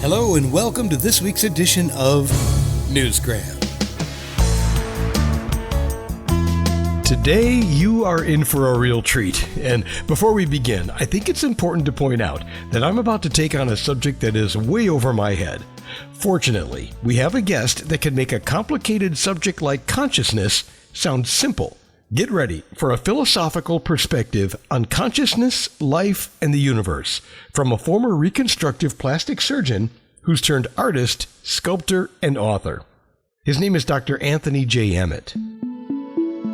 Hello and welcome to this week's edition of Newsgram. Today, you are in for a real treat. And before we begin, I think it's important to point out that I'm about to take on a subject that is way over my head. Fortunately, we have a guest that can make a complicated subject like consciousness sound simple. Get ready for a philosophical perspective on consciousness, life, and the universe from a former reconstructive plastic surgeon who's turned artist, sculptor, and author. His name is Dr. Anthony J. Emmett.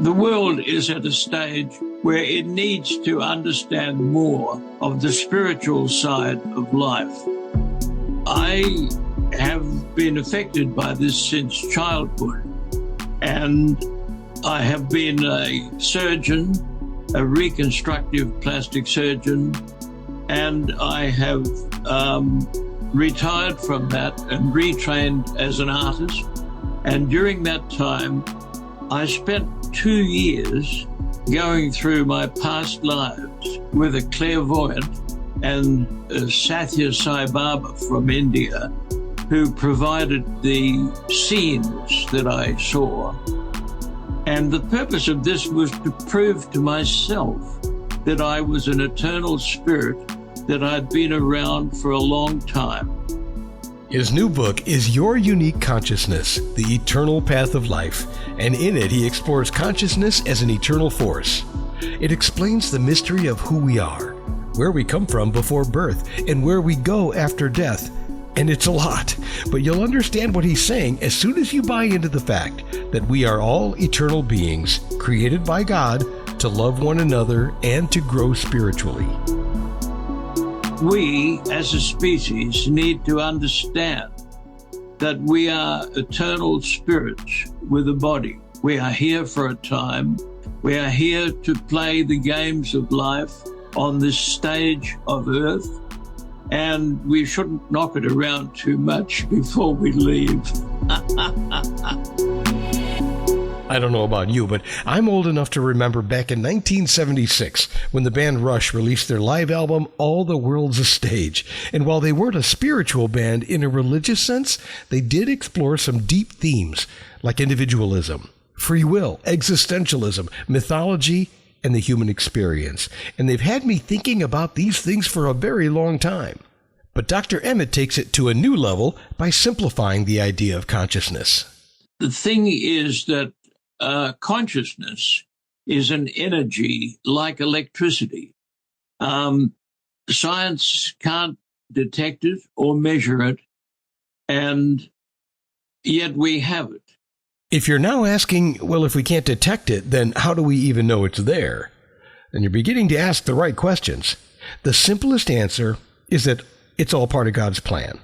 The world is at a stage where it needs to understand more of the spiritual side of life. I have been affected by this since childhood, and I have been a surgeon, a reconstructive plastic surgeon, and I have retired from that and retrained as an artist. And during that time, I spent 2 years going through my past lives with a clairvoyant and Satya Sai Baba from India, who provided the scenes that I saw. And the purpose of this was to prove to myself that I was an eternal spirit, that I'd been around for a long time. His new book is Your Unique Consciousness, The Eternal Path of Life, and in it he explores consciousness as an eternal force. It explains the mystery of who we are, where we come from before birth, and where we go after death. And it's a lot, but you'll understand what he's saying as soon as you buy into the fact that we are all eternal beings created by God to love one another and to grow spiritually. We, as a species, need to understand that we are eternal spirits with a body. We are here for a time. We are here to play the games of life on this stage of Earth. And we shouldn't knock it around too much before we leave. I don't know about you, but I'm old enough to remember back in 1976 when the band Rush released their live album, All the World's a Stage. And while they weren't a spiritual band in a religious sense, they did explore some deep themes like individualism, free will, existentialism, mythology, and the human experience. And they've had me thinking about these things for a very long time. But Dr. Emmett takes it to a new level by simplifying the idea of consciousness. The thing is that consciousness is an energy like electricity. Science can't detect it or measure it, and yet we have it. If you're now asking, well, if we can't detect it, then how do we even know it's there? Then you're beginning to ask the right questions. The simplest answer is that it's all part of God's plan.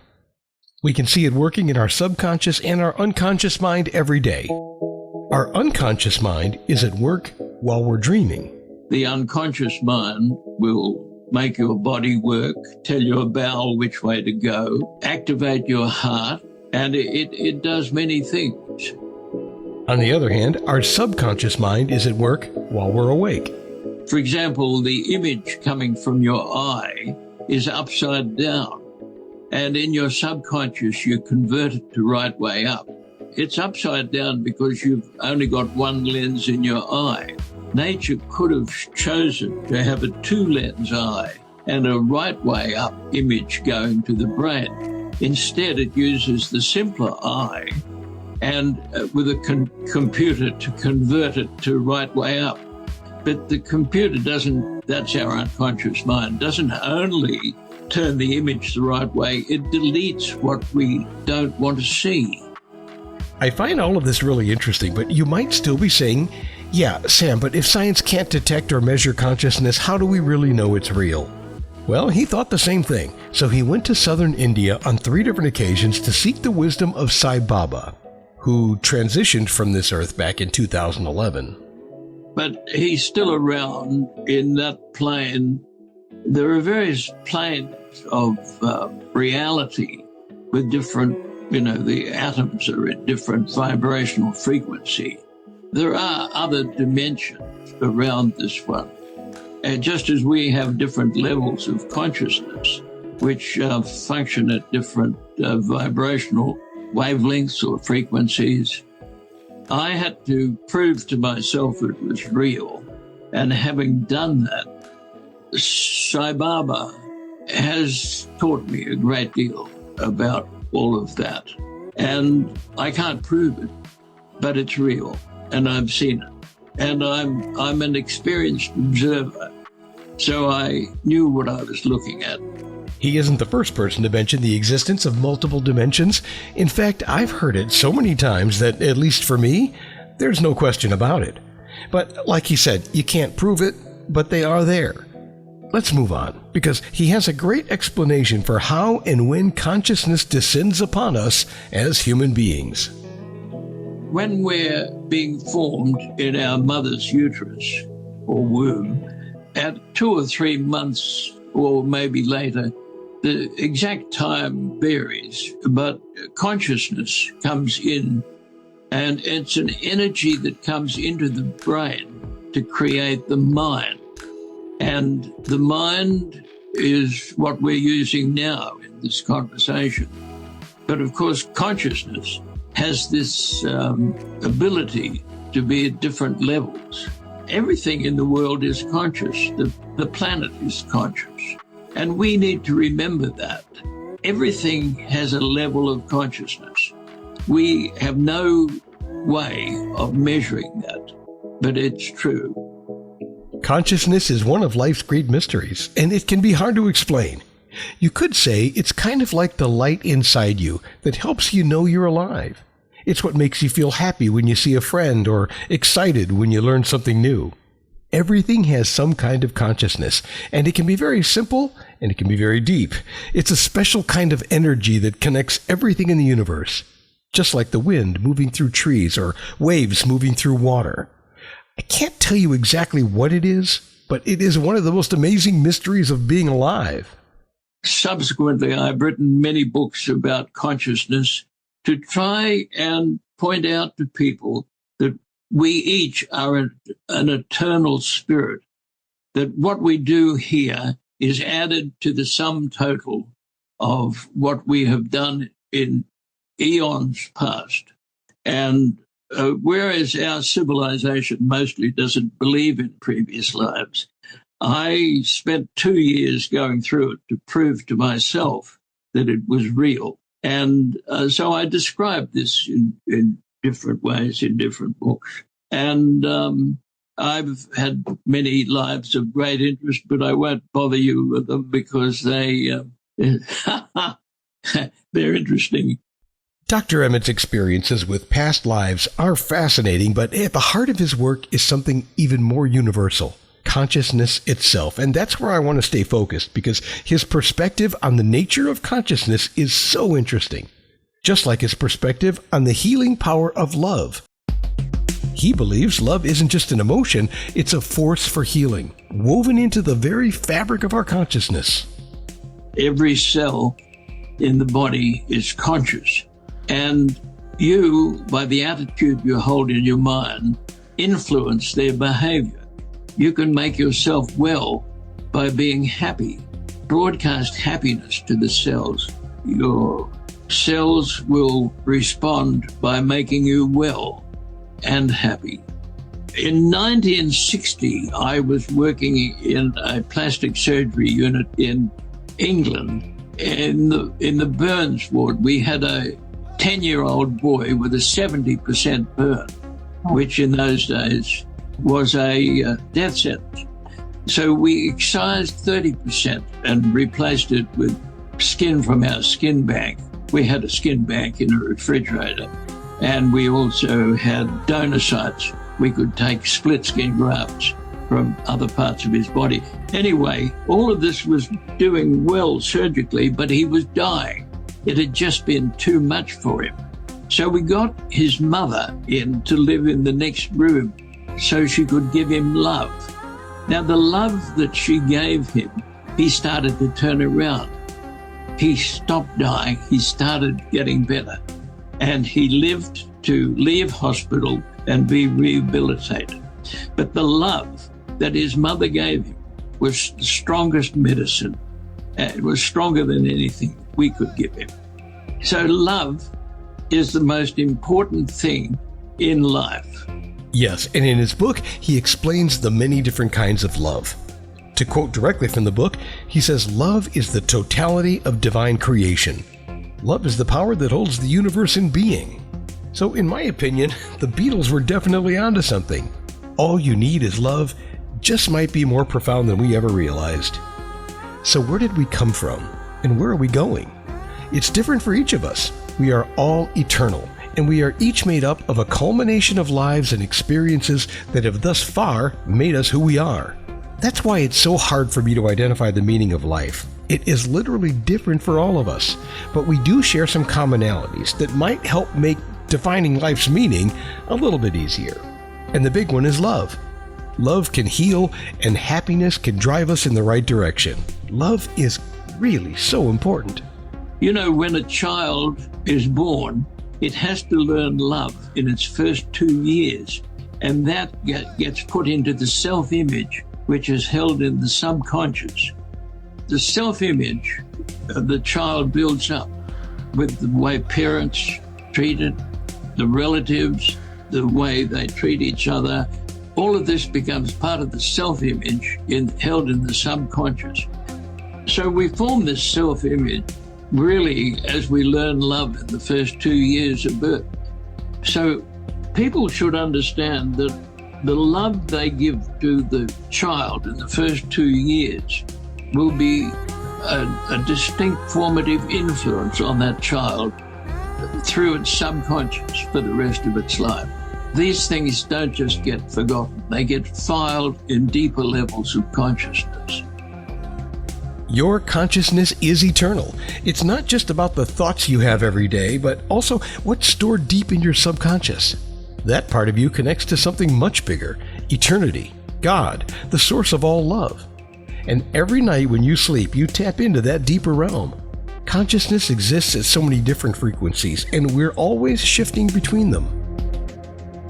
We can see it working in our subconscious and our unconscious mind every day. Our unconscious mind is at work while we're dreaming. The unconscious mind will make your body work, tell your bowel which way to go, activate your heart, and it does many things. On the other hand, our subconscious mind is at work while we're awake. For example, the image coming from your eye is upside down, and in your subconscious you convert it to right way up. It's upside down because you've only got one lens in your eye. Nature could have chosen to have a two-lens eye and a right way up image going to the brain. Instead, it uses the simpler eye and with a computer to convert it to right way up. But the computer doesn't, that's our unconscious mind, doesn't only turn the image the right way, it deletes what we don't want to see. I find all of this really interesting, but you might still be saying, yeah, Sam, but if science can't detect or measure consciousness, how do we really know it's real? Well, he thought the same thing, so he went to southern India on 3 different occasions to seek the wisdom of Sai Baba, who transitioned from this earth back in 2011. But he's still around in that plane. There are various planes of reality with different, the atoms are at different vibrational frequency. There are other dimensions around this one. And just as we have different levels of consciousness, which function at different vibrational wavelengths or frequencies. I had to prove to myself it was real. And having done that, Sai Baba has taught me a great deal about all of that. And I can't prove it, but it's real, and I've seen it. And I'm an experienced observer, so I knew what I was looking at. He isn't the first person to mention the existence of multiple dimensions. In fact, I've heard it so many times that, at least for me, there's no question about it. But like he said, you can't prove it, but they are there. Let's move on, because he has a great explanation for how and when consciousness descends upon us as human beings. When we're being formed in our mother's uterus or womb, at 2 or 3 months or maybe later, the exact time varies, but consciousness comes in, and it's an energy that comes into the brain to create the mind. And the mind is what we're using now in this conversation. But of course, consciousness has this ability to be at different levels. Everything in the world is conscious. The planet is conscious. And we need to remember that. Everything has a level of consciousness. We have no way of measuring that, but it's true. Consciousness is one of life's great mysteries, and it can be hard to explain. You could say it's kind of like the light inside you that helps you know you're alive. It's what makes you feel happy when you see a friend or excited when you learn something new. Everything has some kind of consciousness, and it can be very simple and it can be very deep. It's a special kind of energy that connects everything in the universe, just like the wind moving through trees or waves moving through water. I can't tell you exactly what it is, but it is one of the most amazing mysteries of being alive. Subsequently, I've written many books about consciousness to try and point out to people that we each are an eternal spirit, that what we do here is added to the sum total of what we have done in eons past. And whereas our civilization mostly doesn't believe in previous lives, I spent 2 years going through it to prove to myself that it was real. And so I described this in different ways in different books. And I've had many lives of great interest, but I won't bother you with them because they're interesting. Dr. Emmett's experiences with past lives are fascinating, but at the heart of his work is something even more universal: consciousness itself. And that's where I want to stay focused, because his perspective on the nature of consciousness is so interesting, just like his perspective on the healing power of love. He believes love isn't just an emotion, it's a force for healing, woven into the very fabric of our consciousness. Every cell in the body is conscious. And you, by the attitude you hold in your mind, influence their behavior. You can make yourself well by being happy. Broadcast happiness to the cells. Your cells will respond by making you well and happy. In 1960, I was working in a plastic surgery unit in England. In the burns ward, we had a 10-year-old boy with a 70% burn, which in those days was a death sentence. So we excised 30% and replaced it with skin from our skin bank. We had a skin bank in a refrigerator, and we also had donor sites. We could take split skin grafts from other parts of his body. Anyway, all of this was doing well surgically, but he was dying. It had just been too much for him. So we got his mother in to live in the next room so she could give him love. Now, the love that she gave him, he started to turn around. He stopped dying. He started getting better. And he lived to leave hospital and be rehabilitated. But the love that his mother gave him was the strongest medicine. It was stronger than anything we could give him. So love is the most important thing in life. Yes, and in his book, he explains the many different kinds of love. To quote directly from the book, he says, "Love is the totality of divine creation. Love is the power that holds the universe in being." So in my opinion, the Beatles were definitely onto something. All you need is love just might be more profound than we ever realized. So where did we come from? And where are we going? It's different for each of us. We are all eternal, and we are each made up of a culmination of lives and experiences that have thus far made us who we are. That's why it's so hard for me to identify the meaning of life. It is literally different for all of us, but we do share some commonalities that might help make defining life's meaning a little bit easier. And the big one is love. Love can heal, and happiness can drive us in the right direction. Love is really so important. You know, when a child is born, it has to learn love in its first 2 years, and that gets put into the self-image, which is held in the subconscious. The self-image the child builds up with the way parents treat it, the relatives, the way they treat each other. All of this becomes part of the self-image held in the subconscious. So we form this self-image really as we learn love in the first 2 years of birth. So people should understand that the love they give to the child in the first 2 years will be a distinct formative influence on that child through its subconscious for the rest of its life. These things don't just get forgotten, they get filed in deeper levels of consciousness. Your consciousness is eternal. It's not just about the thoughts you have every day, but also what's stored deep in your subconscious. That part of you connects to something much bigger, eternity, God, the source of all love. And every night when you sleep, you tap into that deeper realm. Consciousness exists at so many different frequencies, and we're always shifting between them.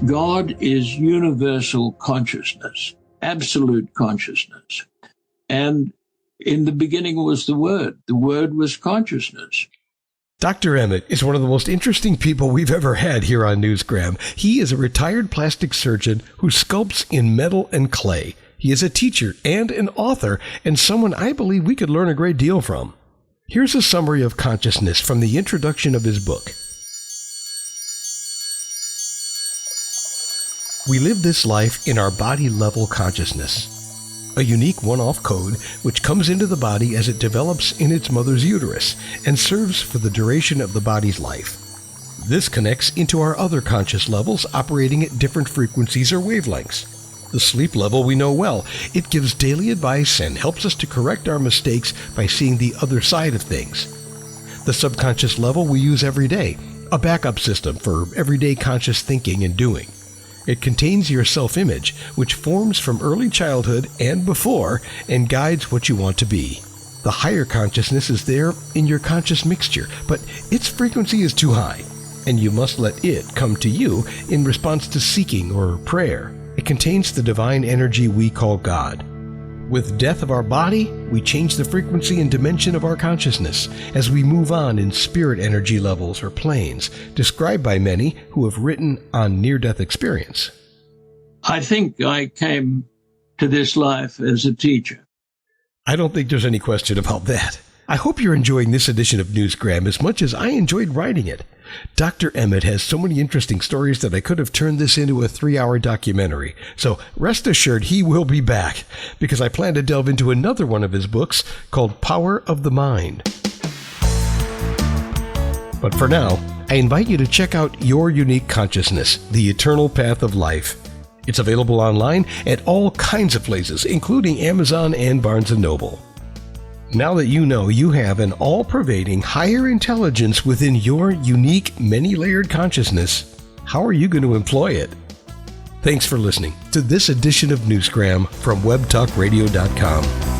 God is universal consciousness, absolute consciousness. And in the beginning was the Word. The Word was consciousness. Dr. Emmett is one of the most interesting people we've ever had here on Newsgram. He is a retired plastic surgeon who sculpts in metal and clay. He is a teacher and an author, and someone I believe we could learn a great deal from. Here's a summary of consciousness from the introduction of his book. We live this life in our body-level consciousness, a unique one-off code which comes into the body as it develops in its mother's uterus and serves for the duration of the body's life. This connects into our other conscious levels operating at different frequencies or wavelengths. The sleep level we know well. It gives daily advice and helps us to correct our mistakes by seeing the other side of things. The subconscious level we use every day, a backup system for everyday conscious thinking and doing. It contains your self-image, which forms from early childhood and before and guides what you want to be. The higher consciousness is there in your conscious mixture, but its frequency is too high, and you must let it come to you in response to seeking or prayer. It contains the divine energy we call God. With death of our body, we change the frequency and dimension of our consciousness as we move on in spirit energy levels or planes, described by many who have written on near-death experience. I think I came to this life as a teacher. I don't think there's any question about that. I hope you're enjoying this edition of Newsgram as much as I enjoyed writing it. Dr. Emmett has so many interesting stories that I could have turned this into a 3-hour documentary. So rest assured he will be back, because I plan to delve into another one of his books called Power of the Mind. But for now, I invite you to check out Your Unique Consciousness, The Eternal Path of Life. It's available online at all kinds of places, including Amazon and Barnes & Noble. Now that you know you have an all-pervading higher intelligence within your unique, many-layered consciousness, how are you going to employ it? Thanks for listening to this edition of Newsgram from webtalkradio.com.